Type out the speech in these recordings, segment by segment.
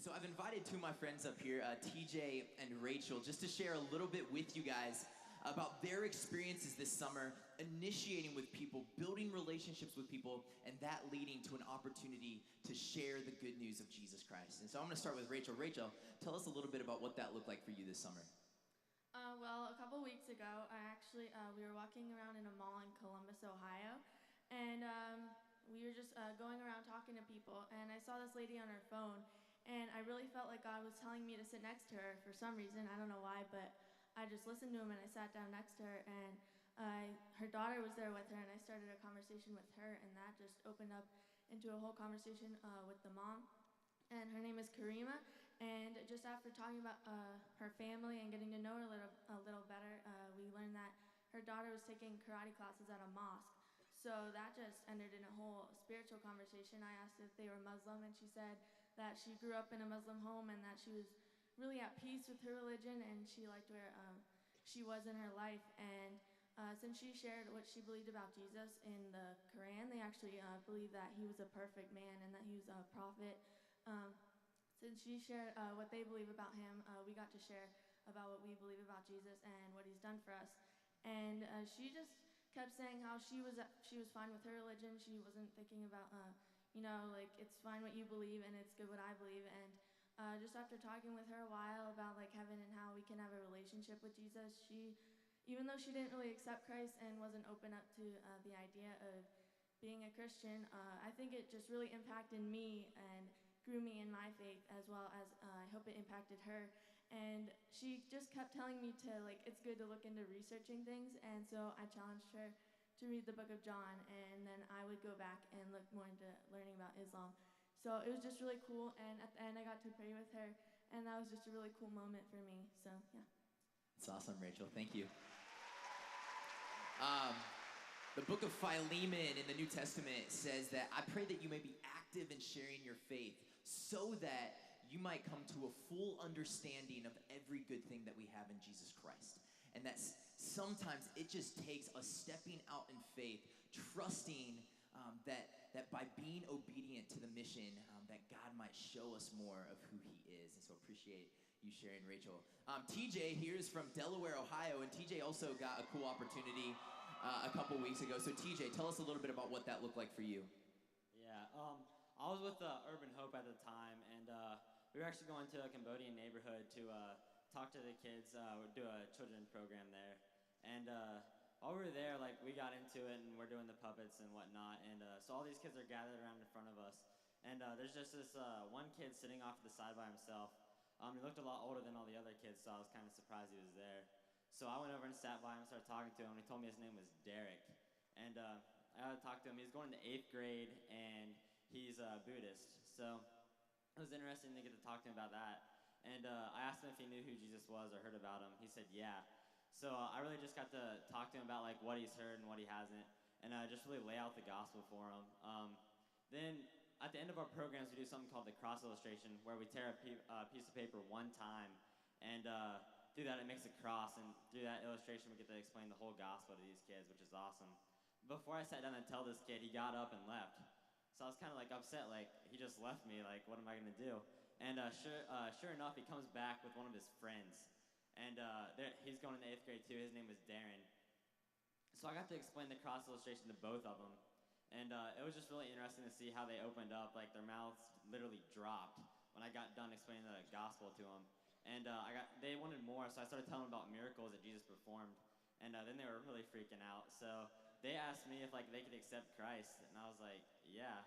So I've invited two of my friends up here, TJ and Rachel, just to share a little bit with you guys about their experiences this summer, initiating with people, building relationships with people, and that leading to an opportunity to share the good news of Jesus Christ. And so I'm going to start with Rachel. Rachel, tell us a little bit about what that looked like for you this summer. Well, a couple weeks ago, we were walking around in a mall in Columbus, Ohio, and we were just going around talking to people, and I saw this lady on her phone, and I really felt like God was telling me to sit next to her for some reason. I don't know why, but I just listened to him, and I sat down next to her, and her daughter was there with her, and I started a conversation with her, and that just opened up into a whole conversation with the mom. And her name is Karima, and just after talking about her family and getting to know her a little better, we learned that her daughter was taking karate classes at a mosque. So that just ended in a whole spiritual conversation. I asked if they were Muslim, and she said that she grew up in a Muslim home and that she was really at peace with her religion, and she liked where she was in her life. And since she shared what she believed about Jesus in the Quran, they actually believe that he was a perfect man and that he was a prophet. Since she shared what they believe about him, we got to share about what we believe about Jesus and what he's done for us. And she just kept saying how she was fine with her religion. She wasn't thinking about, like, it's fine what you believe and it's good what I believe. And just after talking with her a while about like heaven and how we can have a relationship with Jesus, even though she didn't really accept Christ and wasn't open up to the idea of being a Christian, I think it just really impacted me and grew me in my faith, as well as I hope it impacted her. And she just kept telling me to, like, it's good to look into researching things, and so I challenged her to read the book of John, and then I would go back and look more into learning about Islam. So it was just really cool, and at the end I got to pray with her, and that was just a really cool moment for me, so yeah. That's awesome, Rachel. Thank you. The book of Philemon in the New Testament says that I pray that you may be active in sharing your faith so that you might come to a full understanding of every good thing that we have in Jesus Christ. And that sometimes it just takes us stepping out in faith, trusting that by being obedient to the mission, that God might show us more of who he is. And so appreciate you sharing, Rachel. TJ here is from Delaware, Ohio, and TJ also got a cool opportunity a couple weeks ago. So TJ, tell us a little bit about what that looked like for you. Yeah, I was with Urban Hope at the time, and we were actually going to a Cambodian neighborhood to talk to the kids, do a children's program there. And while we were there, like, we got into it, and we're doing the puppets and whatnot, and so all these kids are gathered around in front of us. And there's just this one kid sitting off to the side by himself. He looked a lot older than all the other kids, so I was kind of surprised he was there. So I went over and sat by him and started talking to him, and he told me his name was Derek. And I talked to him. He's going to 8th grade, and he's a Buddhist. So it was interesting to get to talk to him about that. And I asked him if he knew who Jesus was or heard about him. He said, yeah. So I really just got to talk to him about like what he's heard and what he hasn't, and just really lay out the gospel for him. Then at the end of our programs, we do something called the cross illustration, where we tear a piece of paper one time, and through that it makes a cross, and through that illustration we get to explain the whole gospel to these kids, which is awesome. Before I sat down and tell this kid, he got up and left. So I was kind of like upset, like he just left me, like what am I gonna do? And sure enough, he comes back with one of his friends, and he's going into 8th grade too. His name was Darren. So I got to explain the cross illustration to both of them, and it was just really interesting to see how they opened up, like their mouths literally dropped when I got done explaining the gospel to them. And they wanted more, so I started telling them about miracles that Jesus performed, and then they were really freaking out. So they asked me if like they could accept Christ, and I was like, yeah.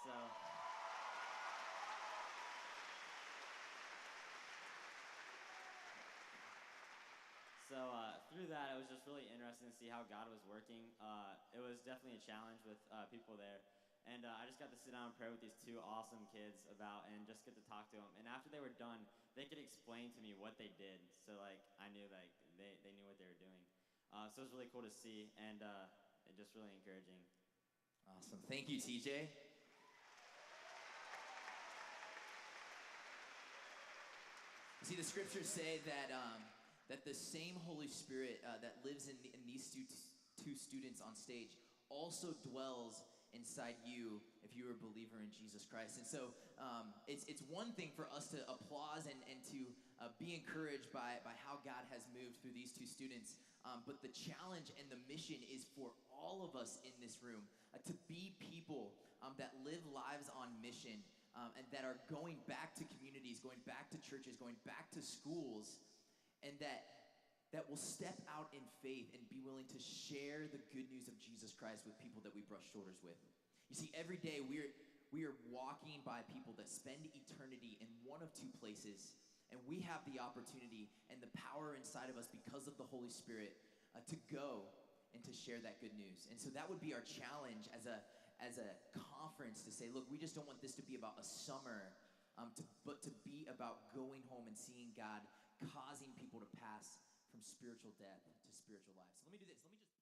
So through that, it was just really interesting to see how God was working. It was definitely a challenge with people there. And I just got to sit down and pray with these two awesome kids and just get to talk to them. And after they were done, they could explain to me what they did. So like I knew like they knew what they were doing. So it was really cool to see, and just really encouraging. Awesome. Thank you, TJ. You see, the scriptures say that the same Holy Spirit that lives in these two students on stage also dwells inside you if you are a believer in Jesus Christ. And so it's one thing for us to applaud and to be encouraged by how God has moved through these two students. But the challenge and the mission is for all of us in this room to be people that live lives on mission and that are going back to communities, going back to churches, going back to schools, and that will step out in faith and be willing to share the good news of Jesus Christ with people that we brush shoulders with. You see, every day we are walking by people that spend eternity in one of two places, and we have the opportunity and the power inside of us because of the Holy Spirit to go and to share that good news. And so that would be our challenge as a conference, to say, look, we just don't want this to be about a summer, but to be about going home and seeing God causing people to pass from spiritual death to spiritual life. So let me do this. Let me just